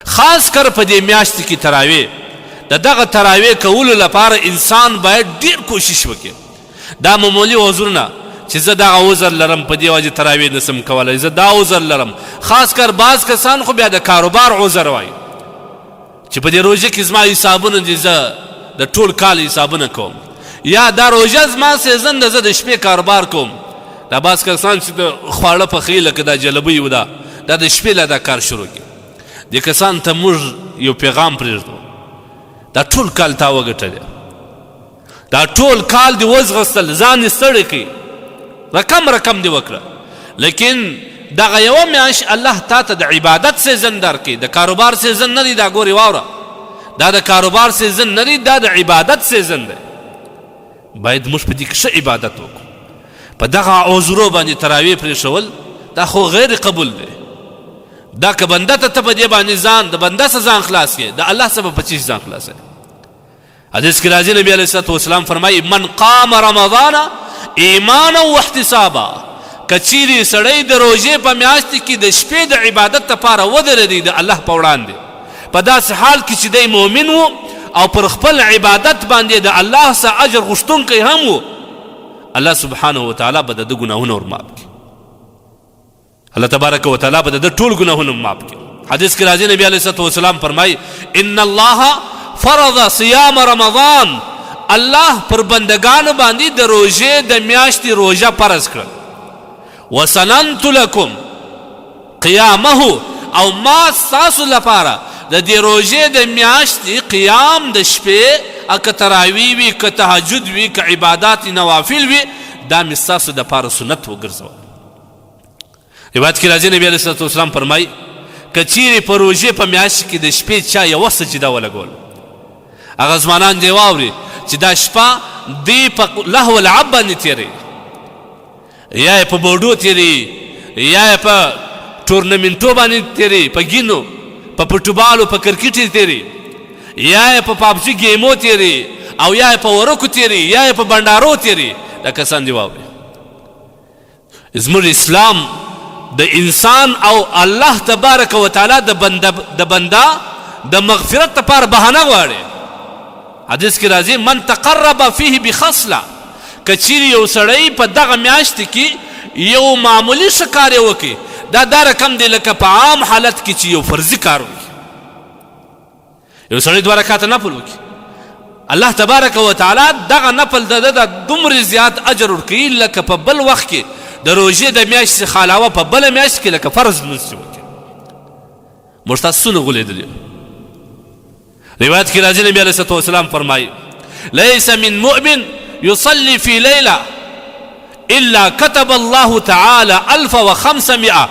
خاص کر په دې میاشت کې تراویح د دغه تراویح کولو لپاره انسان باید ډیر کوشش وکړي. دا معمولی عذر نه چې زه دغه عذر لرم په دې وجه تراویح نسم کولی، زه دا عذر لرم. خاص کر بعض کسان خو بیا د کاروبار عذر وایي چې په دې روژه کې زما حسابونه دي، زه د ټول کال حسابونه کوم، یا دا روژه زما سیزن ده، زه د شپې کاروبار کوم. دا بعض کسان چې د خواړه پخوي لکه دا جلبۍ و دا د شپې له دا کار شروع کړي. دې کسان ته موږ یو پیغام پرېږدو، دا ټول کال تا وګټلی، دا ټول کال دې وزغستل، ځان یې ستړی کړي، رقم دې وکړه، لیکن دغه یوه میاشت الله تا ته د عبادت سیزن درکړي، د کاروبار سیزن نه دی. دا ګورې واوره، دا د کاروبار سیزن نه دی، دا د عبادت سیزن دی. باید موږ په دې کې ښه عبادت وکړو. په دغه عذرو باندې تراویح پرېښول دا خو غیر قبول دی. دا که بنده ته په دې باندې ځان د بنده څه ځان خلاص کړې، د الله څه په چیز ځان خلاص کړې. حدیث کې راځي نبی علیه الصلاة والسلام فرمایي من قام رمضان ایمانا واحتسابا، که چیرې سړی د روژې په میاشت کې د شپې د عبادت لپاره ودرېدی د الله په وړاندې، په داسې حال کې چې دی مؤمن و او پر خپل عبادت باندې د الله څخه اجر غوښتونکی هم و، الله سبحانه وتعالی به د ده ګناهونه ورمعاف کړي. الله تبارک وتعالی به د ده ټول ګناهونه معاف کړي. حدیث کې راځي نبی علیه الصلاة والسلام فرمایي ان الله فرض صیام رمضان، الله پر بندگانو باندې د روژې د میاشتې روژه فرض کړه. وسننت لکم قیامه، او ما ستاسو لپاره د دې روژې د میاشتې قیام د شپې، که تراویح وي، که تهجد وي، که عبادات نوافل وي، دا مې ستاسو دپاره سنت وګرځول. روایت کې راځي نبي علیه الصلاة والسلام فرمایي که چیرې په روژې په میاشت کې د شپې چا یوه سجده ولګول، هغه ځوانان دې واوري چې دا شپه دې په لهو لعب باندې تېروي، یا یې په بوډو تېروي، یا یې په ټورنمنټو باندې تېروي، په ګینو، په فوټبالو، په کرکټ یې تېروي، یا یې په پابجي ګیمو تېروي، او یا یې په ورکو تېروي، یا یې په بنډارو تېروي. دا کسان دې واوري. زموږ اسلام د انسان او الله تبارک وتعالی د بنده د مغفرت لپاره بهانه غواړي. حدیث کې راځي من تقرب فيه بخصله، که چیرې یو سړی په دغه میاشت کې یو معمولي ښه کار یې وکړي، دا رقم دی لکه په عام حالت کې چې یو فرضي کار وکړي. یو سړی 2 رکعاته نفل وکړي، الله تبارک وتعالی دغه نفل د ده دومره زیات اجر ورکوي لکه په بل وخت کې د روژې د میاشت څخه علاوه په بله میاشت کې لکه فرض لمونځ چې وکړي. موږ تاسو څونه غولېدلي. روایت کې راځي نبي علیه الصلاة والسلام فرمایي لیس من مؤمن يصلي في ليلة إلا كتب الله تعالى 1500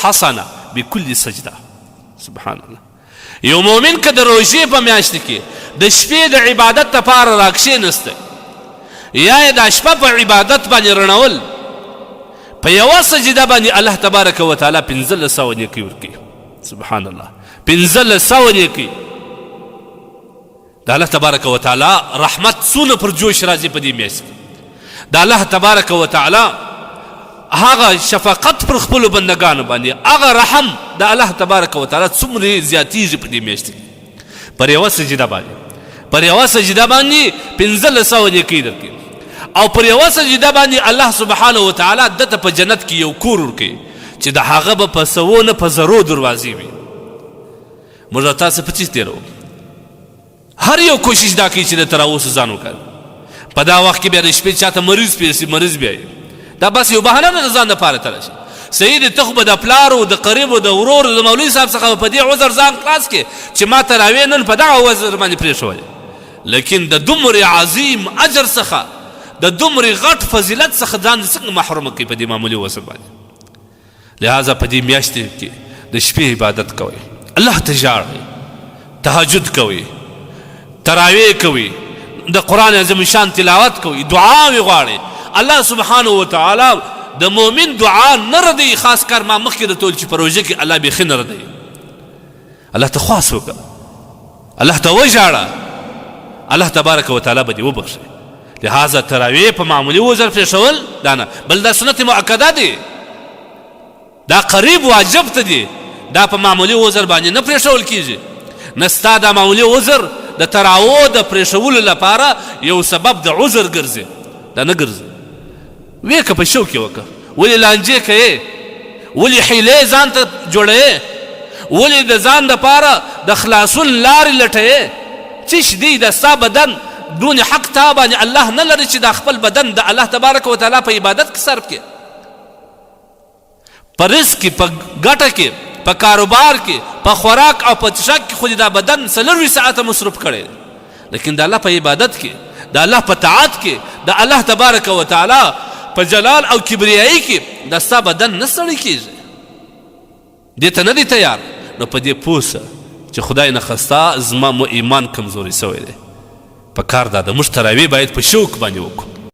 حسنة بكل سجدة. سبحان الله. یو مؤمن که د روژې په میاشت کې د شپې د عبادت لپاره راکښېنستی، یا یې دا شپه په عبادت باندې رڼول، په یوه سجده باندې الله تبارک وتعالی 1500 نیکۍ ورکوي. سبحان الله. 1500 نیکۍ. د الله تبارک وتعالی رحمت څونه پر جوش راځي په دې میاشت کې. د الله تبارک وتعالی هغه شفقت پر خپلو بندگانو باندې، هغه رحم د الله تبارک وتعالی څومره زیاتېږي په دې میاشت کې. پر یوه سجده باندې 1500 نیکۍ درکوي، او پر یوه سجده باندې الله سبحانه وتعالی دته په جنت کې یو کور ورکوي چې د هغه به په سوو نه په زرو دروازې وي. موږ تاسو په څه تېروو؟ هر یو کوشش دا کوي چې د تر اوسه ځان وکړي. په دا وخت کې بیا د شپې چاته مریض پیسي، مریض بیا دا بس یو بهانه ده د ځان دپاره تله شي. صحیح د ته خو به د پلارو، د قریبو، د ورور، د مولوي صاحب څخه په دې عذر ځان خلاص کړې چې ما تراویح نن په دغه عذر باندې پرېښولې، لیکن د دومره عظیم اجر څخه، د دومره غټ فضیلت څخه ځان څنګه محرومه کوي په دې معمولي وسه باندې. لہذا په دې میاشتې کې د شپې عبادت کوئ، الله ته ژاړئ، تهجد کوئ، تراویح کوئ، د قرآن عظیم شان تلاوت کوئ، دعاوې غواړئ. الله سبحانه وتعالی د مؤمن دعا نه ردوي. خاص کار ما مخکې درته ویل چې په روژه کې الله بیخي نه ردوي. الله ته خواست وکړه، الله ته وژاړه، الله تبارک وتعالی به دې وبخښي. لہذا تراویح په معمولي وزر پرېښول دا نه، بل دا سنت مؤکده دی، دا قریب واجب ته دی، دا په معمولي عذر باندې نه پرېښول کېږي، نه ستا دا معمولي عذر د تراو د پرېښولو لپاره یو سبب د عذر ګرځي، دا نه ګرځي. ویې که په شوق یې وکړه، ولې لانجې کوې، ولې حیلې ځان ته جوړوې، ولې د ځان دپاره د خلاصون لارې لټوې؟ څه دی د ستا بدن دون حق تا باندې الله نه لري چې دا خپل بدن د الله تبارک وتعالی په عبادت کې صرف کې، په رزق کې، په ګټه کې، په کاروبار کې، په خوراک او په څښاک کې خو دا بدن 24 ساعته مصروف کړی، لیکن د الله په عبادت کې، د الله په طاعت کې، د الله تبارک وتعالی په جلال او کبریایي کې د ستا بدن نه ستړی کېږي، دې ته نه دی تیار. نو په دې پوه سه چې خدای نخستا زما ایمان کمزوری سوی دی. په کار دا د موږ تراویح باید په شوق باندې وکړو.